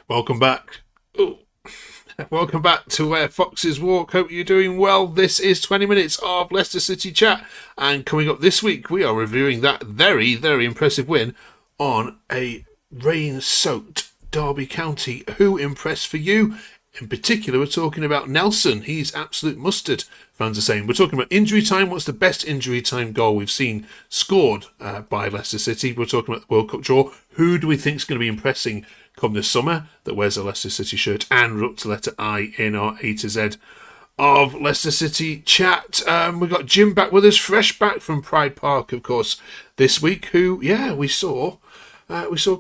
Welcome back. Ooh. Welcome back to Where Foxes Walk. Hope you're doing well. This is 20 minutes of Leicester City chat. And coming up this week, we are reviewing that very, very impressive win on a rain-soaked Derby County. Who impressed for you? In particular, we're talking about Nelson. He's absolute mustard, fans are saying. We're talking about injury time. What's the best injury time goal we've seen scored by Leicester City? We're talking about the World Cup draw. Who do we think is going to be impressing come this summer that wears a Leicester City shirt? And we're up to letter I in our A to Z of Leicester City chat. We've got Jim back with us, fresh back from Pride Park, of course, this week, who, we saw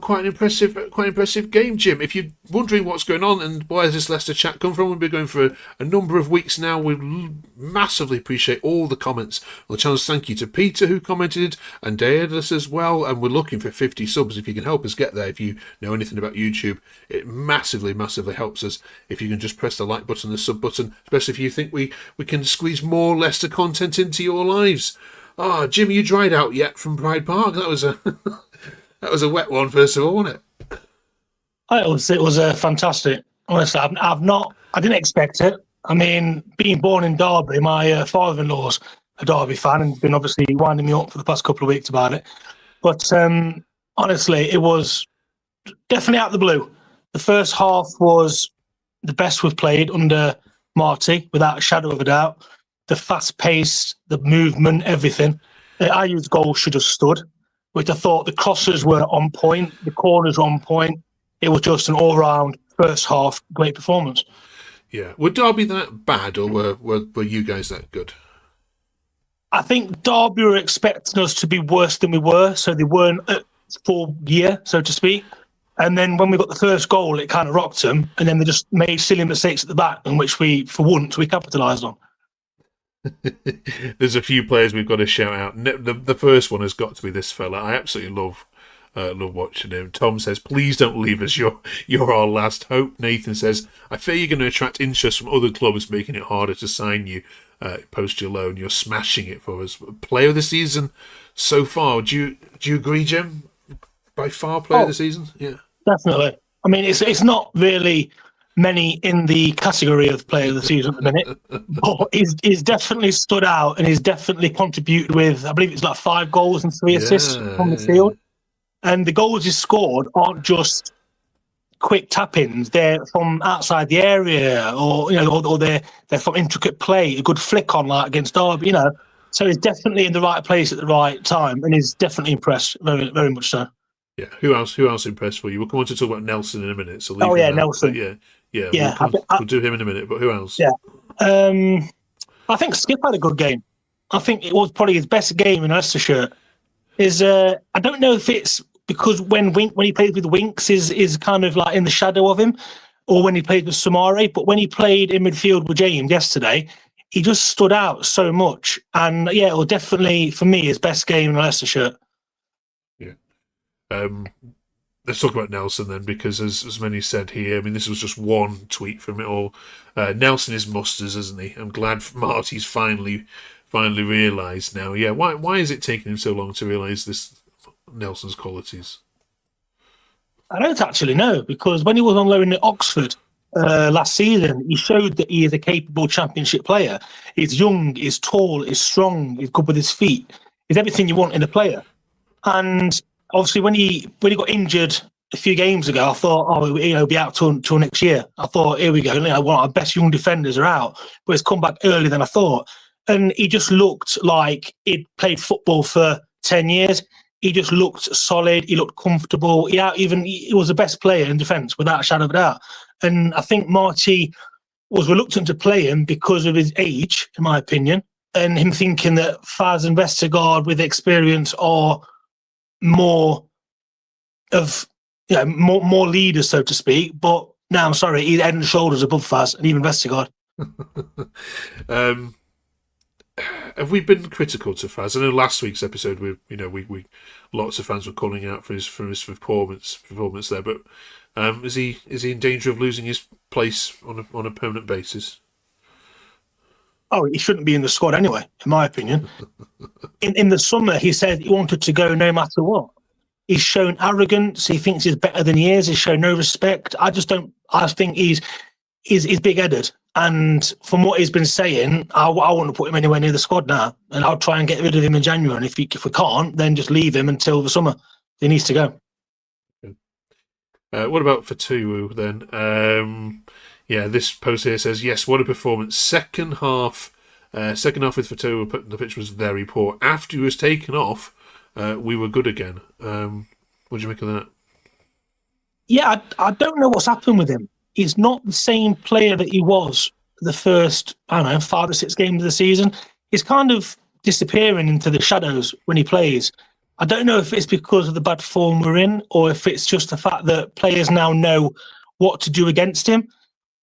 quite an impressive game, Jim. If you're wondering what's going on and where does this Leicester chat come from, we've been going for a number of weeks now. We massively appreciate all the comments on the channel. Thank you to Peter who commented and Daedalus as well. And we're looking for 50 subs. If you can help us get there, if you know anything about YouTube, it massively helps us. If you can just press the like button, the sub button, especially if you think we can squeeze more Leicester content into your lives. Jim, you dried out yet from Pride Park? That was a That was a wet one, first of all, wasn't it? It was fantastic. Honestly, I didn't expect it. I mean, being born in Derby, my father-in-law's a Derby fan and has been obviously winding me up for the past couple of weeks about it. But honestly, it was definitely out of the blue. The first half was the best we've played under Marty, without a shadow of a doubt. The fast-paced, the movement, everything. Ayew's goal should have stood. Which I thought the crosses were on point, the corners were on point. It was just an all-round first half great performance. Yeah. Were Derby that bad, or were you guys that good? I think Derby were expecting us to be worse than we were, so they weren't at full gear, so to speak. And then when we got the first goal, it kind of rocked them, and then they just made silly mistakes at the back, in which for once, we capitalised on. There's a few players we've got to shout out. The first one has got to be this fella. I absolutely love watching him. Tom says, "Please don't leave us. You're our last hope." Nathan says, "I fear you're going to attract interest from other clubs, making it harder to sign you post your loan. You're smashing it for us. Player of the season so far. Do you agree, Jim? By far, player of the season. Yeah, definitely. I mean, it's not really many in the category of player of the season at the minute, but he's definitely stood out and he's definitely contributed with, I believe it's like 5 goals and 3 assists on the field. And the goals he's scored aren't just quick tap-ins; they're from outside the area, or they're from intricate play, a good flick on like against Derby, So he's definitely in the right place at the right time, and he's definitely impressed, very, very much so. Yeah. Who else impressed for you? We'll come on to talk about Nelson in a minute. So Nelson. Yeah. We'll do him in a minute. But who else? Yeah. I think Skip had a good game. I think it was probably his best game in a Leicester shirt. I don't know if it's because when he plays with Winks is kind of like in the shadow of him, or when he played with Samare. But when he played in midfield with James yesterday, he just stood out so much. And it was definitely for me his best game in a Leicester shirt. Yeah. Let's talk about Nelson then, because as many said here, I mean, this was just one tweet from it all. Nelson is musters, isn't he? I'm glad Marty's finally realised now. Yeah, why is it taking him so long to realise this Nelson's qualities? I don't actually know, because when he was on loan at Oxford last season, he showed that he is a capable Championship player. He's young, he's tall, he's strong, he's good with his feet. He's everything you want in a player. And obviously, when he got injured a few games ago, I thought, he'll be out till next year. I thought, here we go, one of our best young defenders are out. But he's come back earlier than I thought. And he just looked like he'd played football for 10 years. He just looked solid. He looked comfortable. He was the best player in defence, without a shadow of a doubt. And I think Marty was reluctant to play him because of his age, in my opinion, and him thinking that Faz and Vestergaard with experience are more of more leaders, so to speak. But no, I'm sorry, he's head and shoulders above Faz and even Vestergaard. Have we been critical to Faz? I know last week's episode, we lots of fans were calling out for his performance there. But is he in danger of losing his place on a permanent basis? Oh, he shouldn't be in the squad anyway, in my opinion. In the summer, he said he wanted to go no matter what. He's shown arrogance. He thinks he's better than he is. He's shown no respect. I just don't. I think he's big-headed. And from what he's been saying, I want to put him anywhere near the squad now. And I'll try and get rid of him in January. And if we can't, then just leave him until the summer. He needs to go. What about Fatawu then? This post here says, yes, what a performance. Second half with Fatawu put the pitch was very poor. After he was taken off, we were good again. What do you make of that? Yeah, I don't know what's happened with him. He's not the same player that he was the first, 5 or 6 games of the season. He's kind of disappearing into the shadows when he plays. I don't know if it's because of the bad form we're in or if it's just the fact that players now know what to do against him.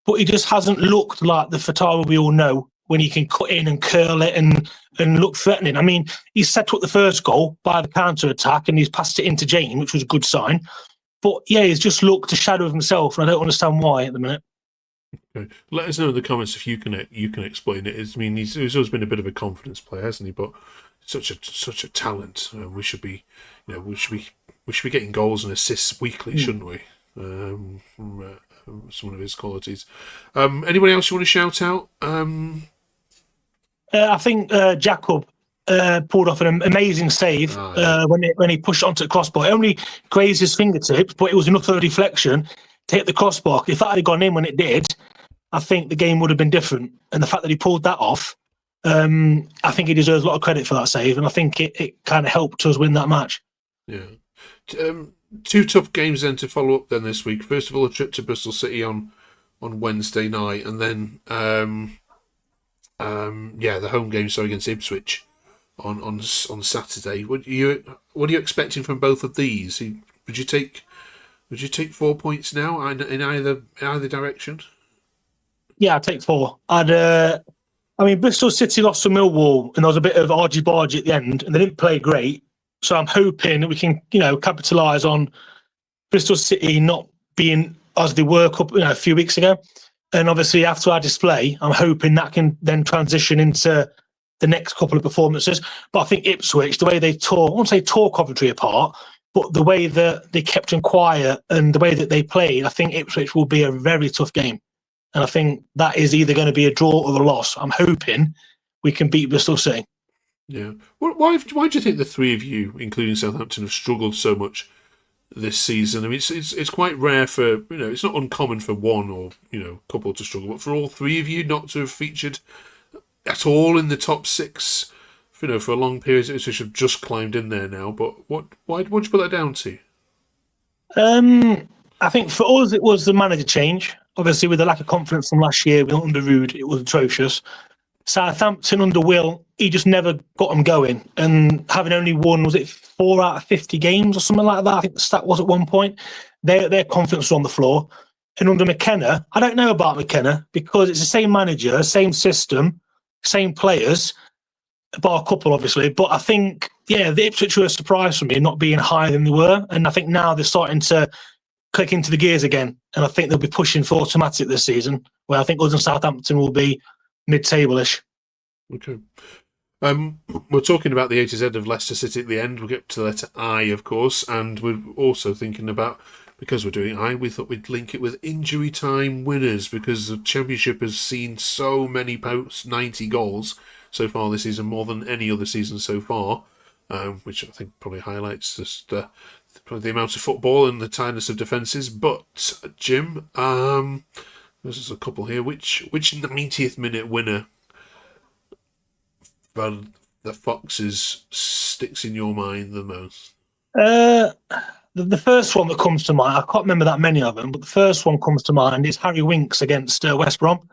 But he just hasn't looked like the Fatawu we all know when he can cut in and curl it and look threatening. I mean, he set up the first goal by the counter-attack and he's passed it into Jane, which was a good sign. But yeah, he's just looked a shadow of himself, and I don't understand why at the minute. Okay. Let us know in the comments if you can explain it. I mean, he's always been a bit of a confidence player, hasn't he? But such a talent. We should be getting goals and assists weekly, shouldn't we? From some of his qualities. Anybody else you want to shout out? I think Jacob pulled off an amazing save when he pushed onto the crossbar. It only grazed his fingertips, but it was enough of a deflection to hit the crossbar. If that had gone in when it did, I think the game would have been different. And the fact that he pulled that off, I think he deserves a lot of credit for that save. And I think it kind of helped us win that match. Yeah. 2 tough games then to follow up then this week. First of all, a trip to Bristol City on Wednesday night, and then the home game against Ipswich on Saturday. What are you expecting from both of these? Would you take 4 points now in either direction? Yeah, I'd take 4. Bristol City lost to Millwall, and there was a bit of argy-bargy at the end, and they didn't play great. So I'm hoping that we can, capitalise on Bristol City not being as they were a few weeks ago. And obviously, after our display, I'm hoping that can then transition into the next couple of performances. But I think Ipswich, the way they tore, I won't say tore Coventry apart, but the way that they kept them quiet and the way that they played, I think Ipswich will be a very tough game. And I think that is either going to be a draw or a loss. I'm hoping we can beat Bristol City. Yeah. Why do you think the three of you, including Southampton, have struggled so much this season? I mean, it's quite rare for, it's not uncommon for one or, couple to struggle, but for all three of you not to have featured at all in the top 6, for a long period. Ipswich have just climbed in there now. But why'd you put that down to? I think for us, it was the manager change. Obviously, with the lack of confidence from last year, under Rude, it was atrocious. Southampton under Will, he just never got them going. And having only won, was it 4 out of 50 games or something like that? I think the stat was at one point. Their confidence was on the floor. And under McKenna, I don't know about McKenna because it's the same manager, same system, same players, bar a couple, obviously. But I think, the Ipswich were a surprise for me, not being higher than they were. And I think now they're starting to click into the gears again. And I think they'll be pushing for automatic this season, where I think us and Southampton will be mid-table-ish. Okay. We're talking about the A to Z of Leicester City at the end. We'll get to the letter I, of course, and we're also thinking about, because we're doing I, we thought we'd link it with injury time winners, because the Championship has seen so many post-90 goals so far this season, more than any other season so far, which I think probably highlights just the amount of football and the tiredness of defences. But, Jim, there's a couple here. Which 90th minute winner for the Foxes sticks in your mind the most? The first one that comes to mind, I can't remember that many of them, but the first one comes to mind is Harry Winks against West Brom.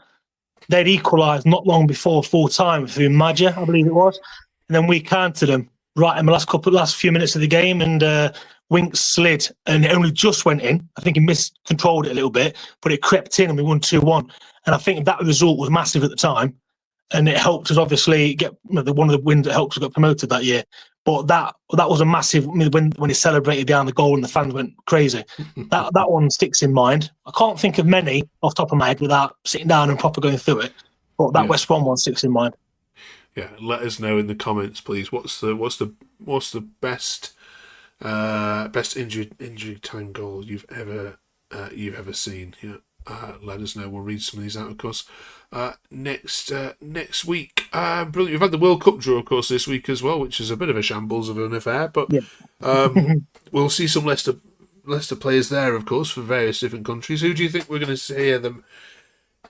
They'd equalised not long before full time through Madja, I believe it was, and then we countered them right in the last few minutes of the game, and Winks slid, and it only just went in. I think he miscontrolled it a little bit, but it crept in, and we won 2-1. And I think that result was massive at the time, and it helped us obviously get one of the wins that helped us get promoted that year. But that was a massive, when he celebrated behind the goal and the fans went crazy. That one sticks in mind. I can't think of many off the top of my head without sitting down and proper going through it. But that West Brom one sticks in mind. Yeah, let us know in the comments, please. What's the best Best injury time goal you've ever seen. Yeah. Let us know. We'll read some of these out, of course. Next week, brilliant. We've had the World Cup draw, of course, this week as well, which is a bit of a shambles of an affair. But Yeah. we'll see some Leicester players there, of course, for various different countries. Who do you think we're going to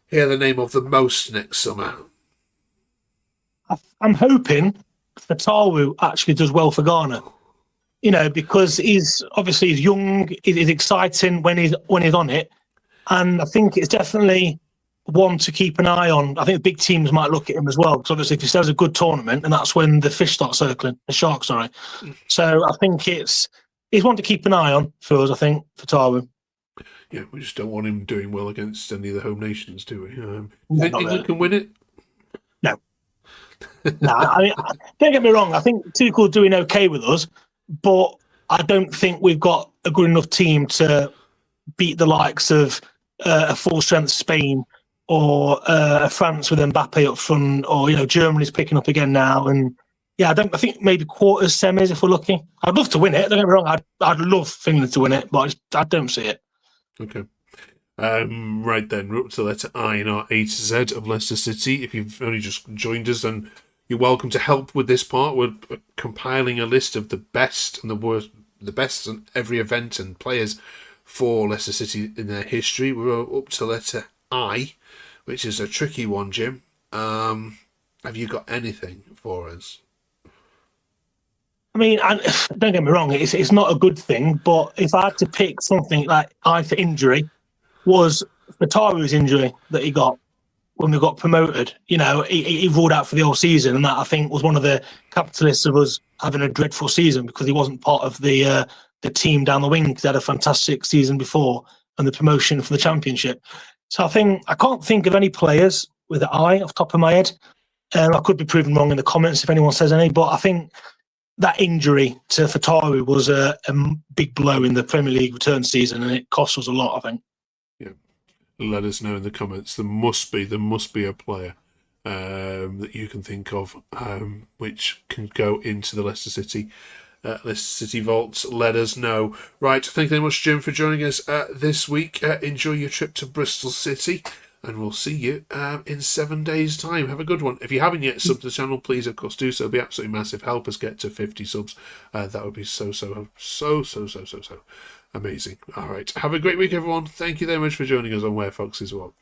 hear the name of the most next summer? I'm hoping Fatawu actually does well for Ghana. You know, because he's young, he's exciting when he's on it, and I think it's definitely one to keep an eye on. I think big teams might look at him as well, because obviously if he does a good tournament, and that's when the fish start circling, the sharks, sorry. So I think he's one to keep an eye on for us. I think for Fatawu. Yeah, we just don't want him doing well against any of the home nations, do we? No, Think England can win it? No. No, I mean, don't get me wrong. I think Tuchel's doing okay with us, but I don't think we've got a good enough team to beat the likes of a full-strength Spain or France with Mbappe up front, or Germany's picking up again now. And yeah, I think maybe quarters, semis if we're lucky. I'd love to win it. Don't get me wrong. I'd love Finland to win it, but I don't see it. Okay. Right then, we're up to the letter I in our A to Z of Leicester City. If you've only just joined us, then you're welcome to help with this part. We're compiling a list of the best and the worst, the best in every event and players for Leicester City in their history. We're up to letter I, which is a tricky one, Jim. Have you got anything for us? I mean, don't get me wrong, it's not a good thing, but if I had to pick something like I for injury, was Fataru's injury that he got when we got promoted. He ruled out for the whole season, and that I think was one of the catalysts of us having a dreadful season, because he wasn't part of the team down the wing, because they had a fantastic season before and the promotion for the championship. So I can't think of any players with an eye off the top of my head. I could be proven wrong in the comments if anyone says any, but I think that injury to Fataru was a big blow in the Premier League return season, and it cost us a lot, I think. Yeah, let us know in the comments. There must be a player that you can think of which can go into the Leicester City vaults. Let us know. Right, thank you very much, Jim, for joining us this week. Enjoy your trip to Bristol City, and we'll see you in 7 days' time. Have a good one. If you haven't yet subbed to the channel, please, of course, do so. It'd be absolutely massive. Help us get to 50 subs. That would be so amazing. All right. Have a great week, everyone. Thank you very much for joining us on Where Foxes Walk.